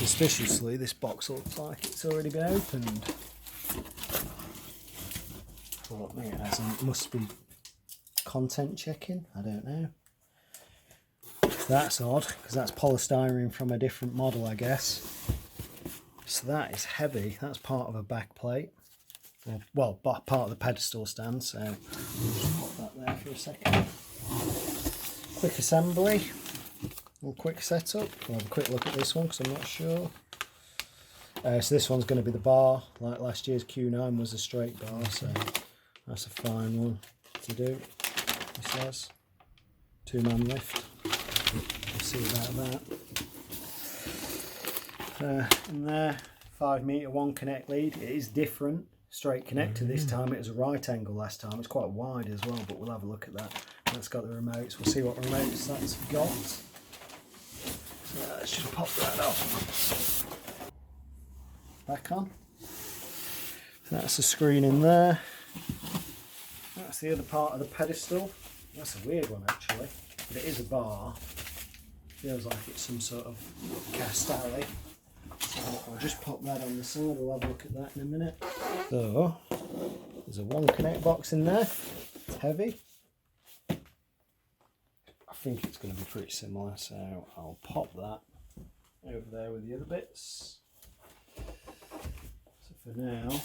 Suspiciously, this box looks like it's already been opened. But maybe it hasn't. It must be content checking. I don't know. That's odd, because that's polystyrene from a different model, I guess. So that is heavy. That's part of a back plate. Well, part of the pedestal stand. So I'll just pop that there for a second. Quick assembly. Or quick setup. We'll have a quick look at this one because I'm not sure. So this one's going to be the bar, like last year's Q9 was a straight bar, so that's a fine one to do. It says 2-man lift. We'll see about that. And there, 5 metre 1 connect lead. It is different, straight connector this time. It was a right angle last time. It's quite wide as well, but we'll have a look at that. That's got the remotes. We'll see what remotes that's got. So let's just pop that off. Back on. That's the screen in there. That's the other part of the pedestal. That's a weird one actually, but it is a bar. Feels like it's some sort of cast alley. So I'll just pop that on the side. We'll have a look at that in a minute. So there's a 1 connect box in there. It's heavy. I think it's going to be pretty similar, so I'll pop that over there with the other bits. So for now,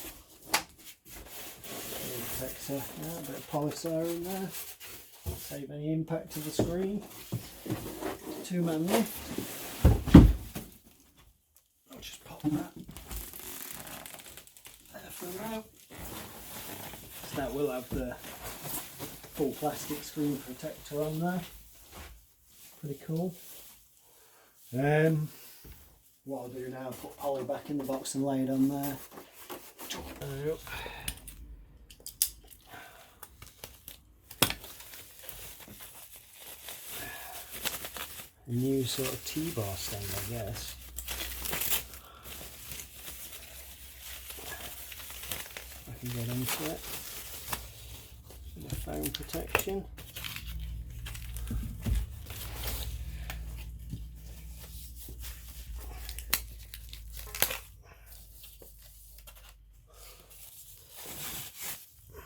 protector, a bit of polystyrene there, save any impact to the screen. 2-man lift. I'll just pop that there for now. So that will have the full plastic screen protector on there. Pretty cool. What I'll do now, put poly back in the box and lay it on there. A new sort of T-bar stand, I guess. I can get into it. Bit of foam protection.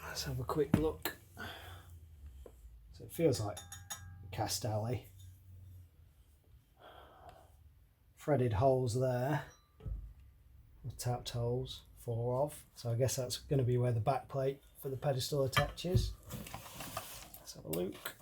Let's have a quick look. So it feels like cast alley. Threaded holes there, or tapped holes, 4 of. So I guess that's going to be where the back plate for the pedestal attaches. Let's have a look.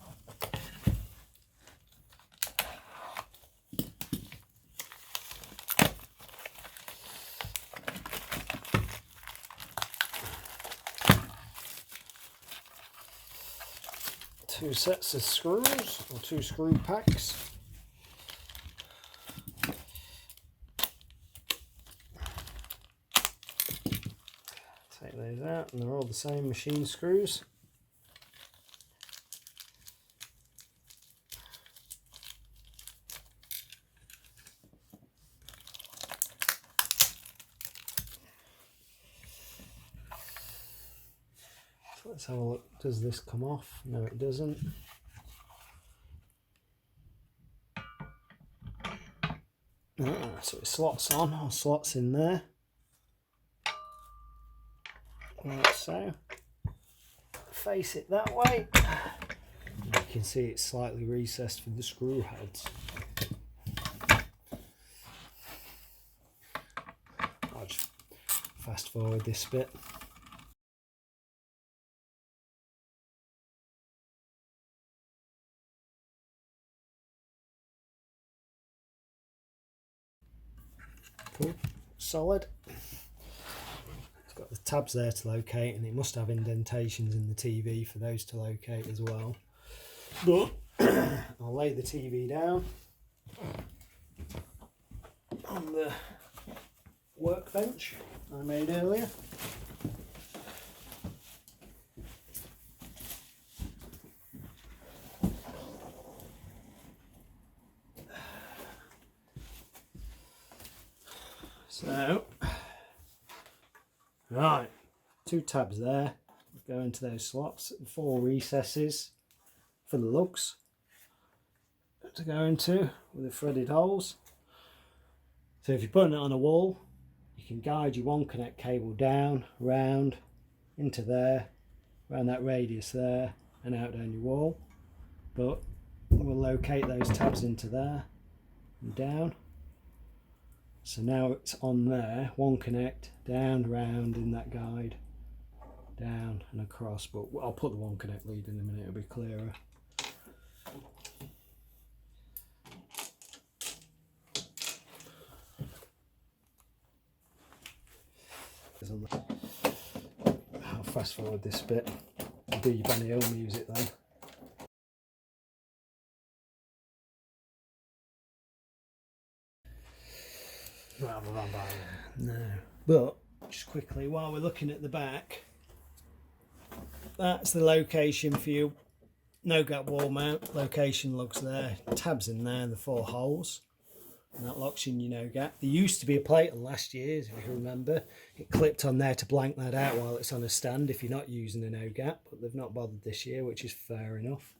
Two sets of screws, or 2 screw packs. Take those out, and they're all the same machine screws. So let's have a look. Does this come off? No, it doesn't. So it slots on, or slots in there. Like so. Face it that way. You can see it's slightly recessed for the screw heads. I'll just fast forward this bit. Cool. Solid. Got the tabs there to locate, and it must have indentations in the TV for those to locate as well. But I'll lay the TV down on the workbench I made earlier. So right, 2 tabs there, go into those slots, 4 recesses for the lugs to go into with the threaded holes. So if you're putting it on a wall, you can guide your one connect cable down, round, into there, around that radius there, and out down your wall. But we'll locate those tabs into there and down. So now it's on there, one connect, down, round in that guide, down and across. But I'll put the one connect lead in a minute, it'll be clearer. I'll fast forward this bit. Do your Benny Hill music then. No, but just quickly while we're looking at the back, that's the location for you. No gap wall mount, location lugs there, tabs in there, the 4 holes, and that locks in your no gap. There used to be a plate on last year's, if you remember. It clipped on there to blank that out while it's on a stand if you're not using a no gap, but they've not bothered this year, which is fair enough.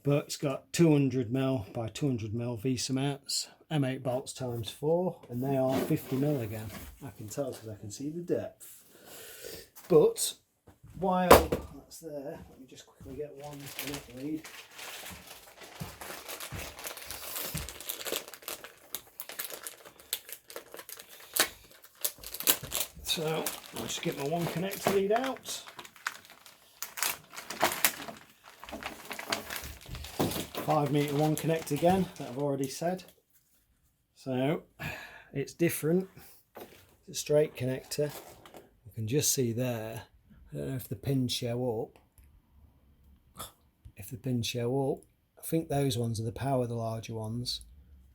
But it's got 200mm by 200mm VESA mounts, M8 bolts times 4, and they are 50mm again. I can tell because I can see the depth. But while that's there, let me just quickly get one connect lead. So I'll just get my one connect lead out. 5m one connect again, that I've already said. So it's different. It's a straight connector. You can just see there. I don't know if the pins show up. If the pins show up, I think those ones are the power, the larger ones,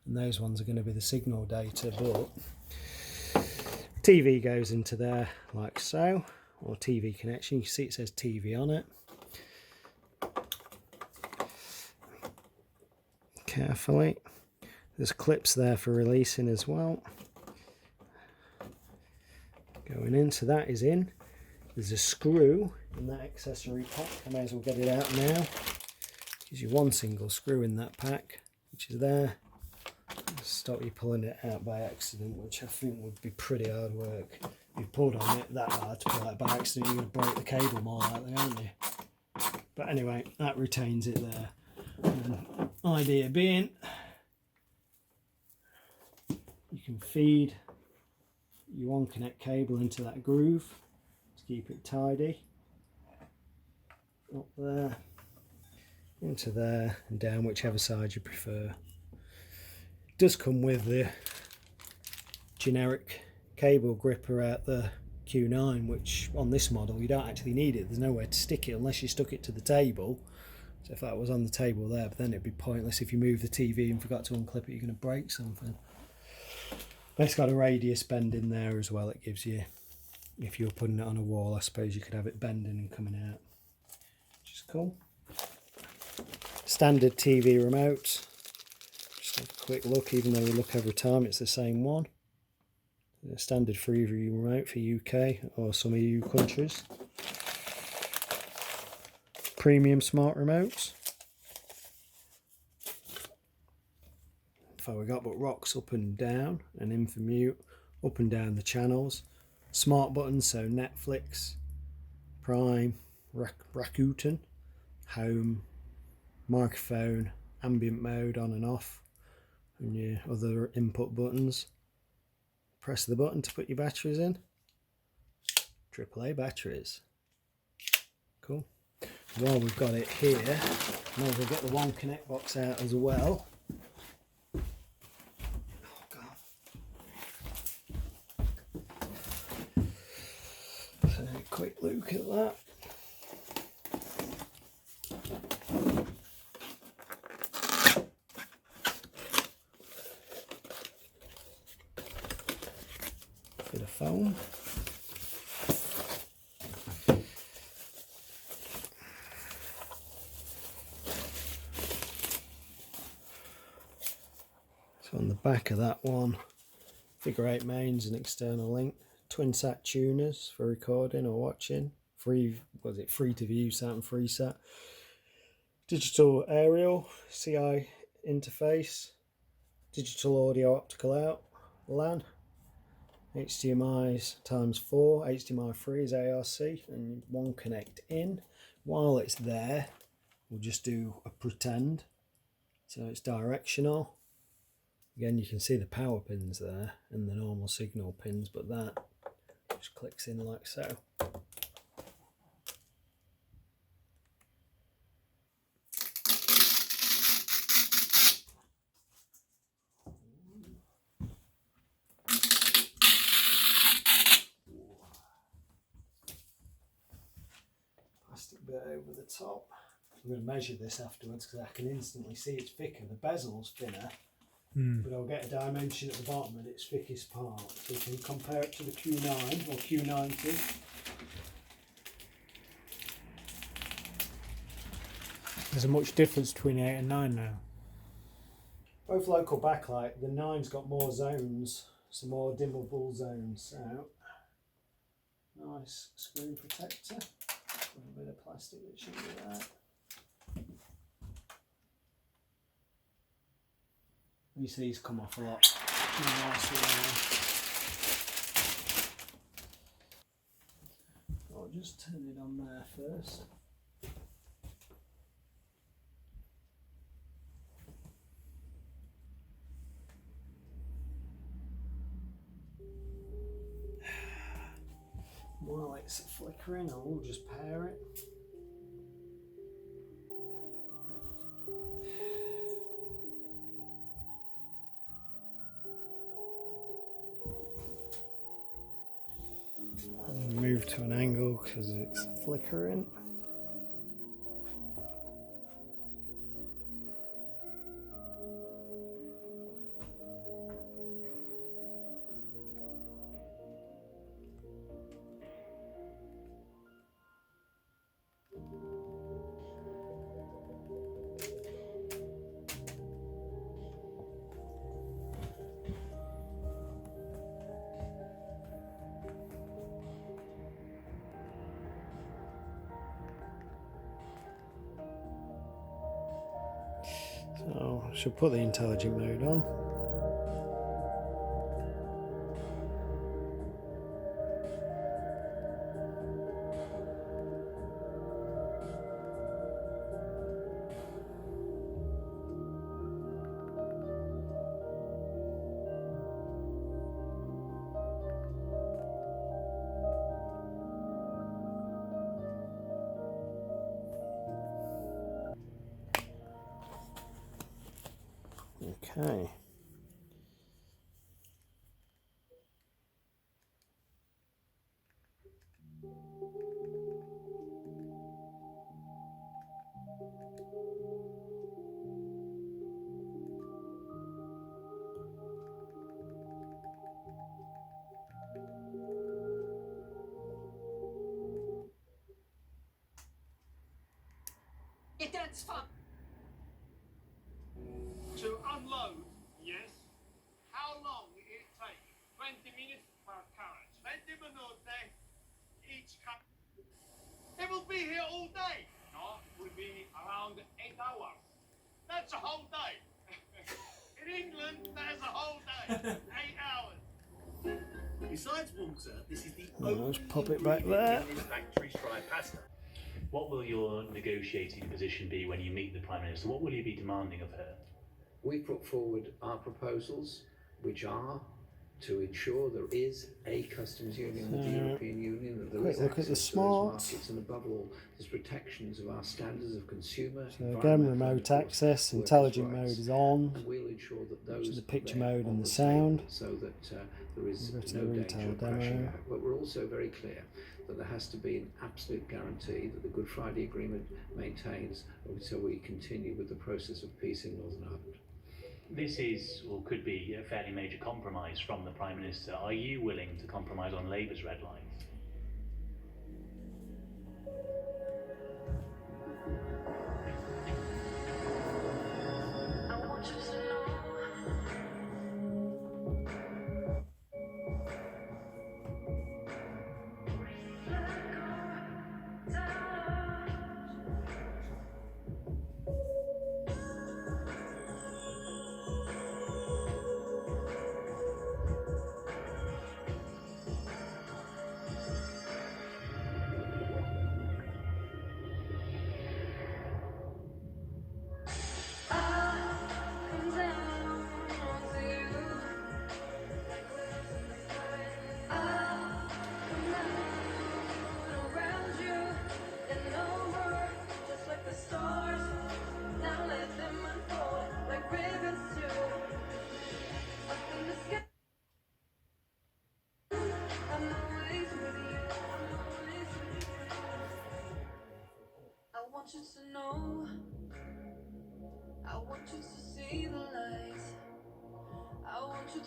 and those ones are going to be the signal data. But TV goes into there like so, or TV connection. You can see it says TV on it. Carefully, there's clips there for releasing as well. Going in, so that is in. There's a screw in that accessory pack. I may as well get it out now. Gives you one single screw in that pack, which is there. Stop you pulling it out by accident, which I think would be pretty hard work. If you pulled on it that hard to pull it by accident, you're going to break the cable more likely, aren't you? But anyway, that retains it there. And idea being, you can feed your one connect cable into that groove to keep it tidy. Up there, into there, and down whichever side you prefer. It does come with the generic cable gripper out the Q9, which on this model you don't actually need it. There's nowhere to stick it unless you stuck it to the table. So if that was on the table there, but then it'd be pointless if you move the TV and forgot to unclip it, you're going to break something. But it's got a radius bend in there as well. It gives you, if you were putting it on a wall, I suppose you could have it bending and coming out, which is cool. Standard TV remote. Just have a quick look, even though we look every time, it's the same one. The standard Freeview remote for UK or some EU countries. Premium smart remotes. So we got but rocks up and down, and in for mute, up and down the channels. Smart buttons, so Netflix, Prime, Rakuten, Home, microphone, ambient mode on and off, and your other input buttons. Press the button to put your batteries in. AAA batteries. Cool. While we've got it here, might as well get the one connect box out as well. Oh God. So a quick look at that. Bit of foam. So on the back of that one, figure 8 mains and external link, twin sat tuners for recording or watching, free to view sat and free sat, digital aerial, CI interface, digital audio optical out, LAN. HDMI's times 4, HDMI 3 is ARC, and one connect in. While it's there, we'll just do a pretend. So it's directional. Again, you can see the power pins there and the normal signal pins, but that just clicks in like so. Plastic bit over the top. I'm going to measure this afterwards because I can instantly see it's thicker. The bezel's thinner, but I'll get a dimension at the bottom at its thickest part. So you can compare it to the Q9 or Q90. There's a much difference between 8 and 9 now. Both local backlight. The 9's got more zones, some more dimmable zones. So nice screen protector. A little bit of plastic that should be there. These things come off a lot. I'll just turn it on there first. While it's flickering, I'll just pair it. Move to an angle because it's flickering. So I should put the intelligent mode on. Okay. That's fun. To unload, yes. How long will it take? 20 minutes per carriage. 20 minutes each car. It will be here all day. No, it will be around 8 hours. That's a whole day. In England, that's a whole day. 8 hours. Besides water, this is the Let's pop it back there. factory fried pasta. What will your negotiating position be when you meet the Prime Minister? What will you be demanding of her? We put forward our proposals, which are to ensure there is a customs union with the European Union, that there is look at the access to those smarts. markets, and above all, there's protections of our standards of consumer. So again, remote access, intelligent mode is on. And we'll ensure that those Which is the picture are there mode on and the table sound. so that there is We'll go to no the danger retail of crashing demo. out. But we're also very clear that there has to be an absolute guarantee that the Good Friday Agreement maintains until we continue with the process of peace in Northern Ireland. This is, or could be, a fairly major compromise from the Prime Minister. Are you willing to compromise on Labour's red lines?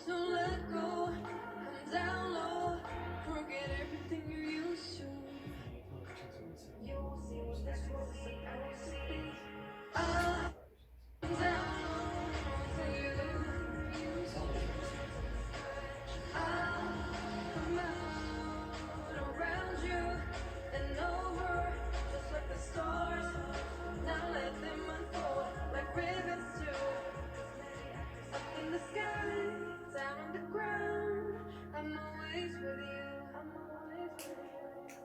to let go, come down low, forget everything you're used to. You won't see what this world is supposed to be. Come down low for you. Come out around you and over, just like the stars. Now let them unfold like ribbons too. Up in the sky, down on the ground. I'm always with you. I'm always with you.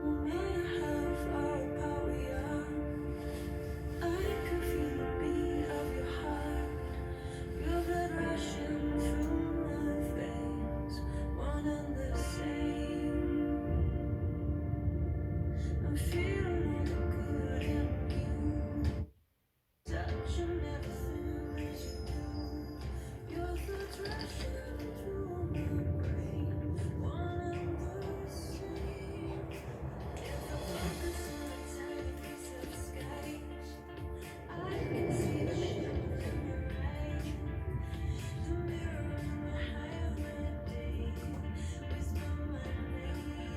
No matter how far apart we are, I can feel the beat of your heart. Your blood rushing through my veins, one and the same. I'm feeling all the good in you, touching everything as you do. Your thoughts rushing through my brain, one and the same. If I focus on a tiny piece of the sky, I can see the shimmer in your eyes. The mirror in the high of my day, whisper my name.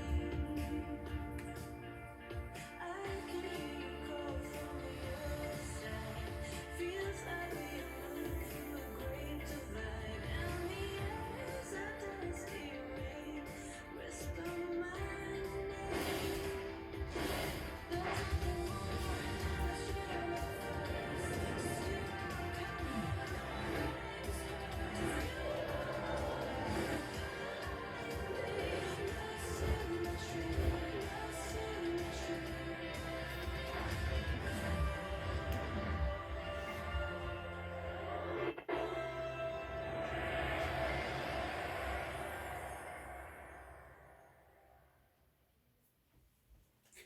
I can hear you call from the other side. Feels like we are running through a great divide, and the eyes are dusty rain. Whisper my name. There's nothing more unless you're a first.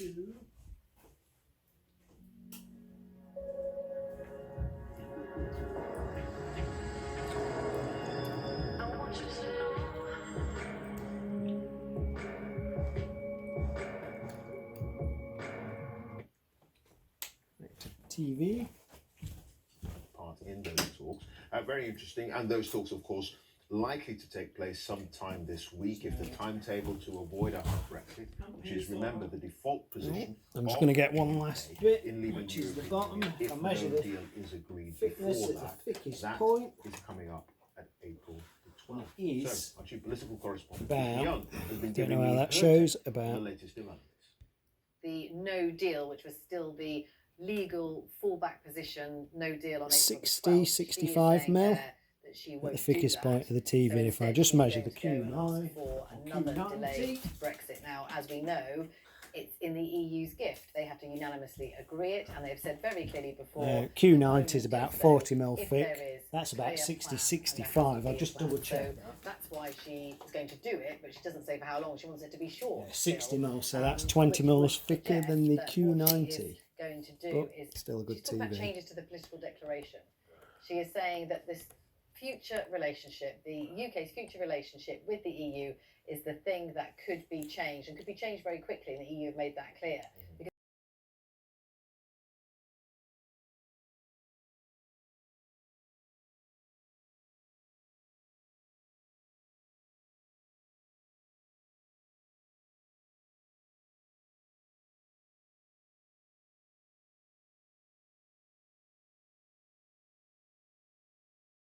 Still I want you to know. TV. Part in those talks. Very interesting, and those talks, of course, likely to take place sometime this week if the timetable to avoid a hard Brexit, which is, remember, the default position. I'm just of going to get the one UK last bit, in leaving which is the European bottom. Union. If I measure no the deal is agreed thickness before at the that, thickest that point is coming up at April the 12th. is So, our chief political correspondent, about, Young, has been don't giving know how me that her shows, take on the about latest developments. The no deal, which was still the legal fallback position, no deal on 60, 65 mil at the thickest point of the TV. If I just measure the Q9 for or another Q90. delayed Brexit. Now, as we know, it's in the EU's gift. They have to unanimously agree it, and they've said very clearly before. Q90 is about 40 mil if there thick. is That's about clear 60, plan and 65. there I'll has to just be a double plan. check So that. that's why she is going to do it, but she doesn't say for how long. She wants it to be short. 60 still. mil, so that's Which 20 mils would thicker suggest than the that what she Q90. is going to do But is still a good she's talking about TV. changes to the political declaration. She is saying that this future relationship, the UK's future relationship with the EU, is the thing that could be changed and could be changed very quickly, and the EU have made that clear.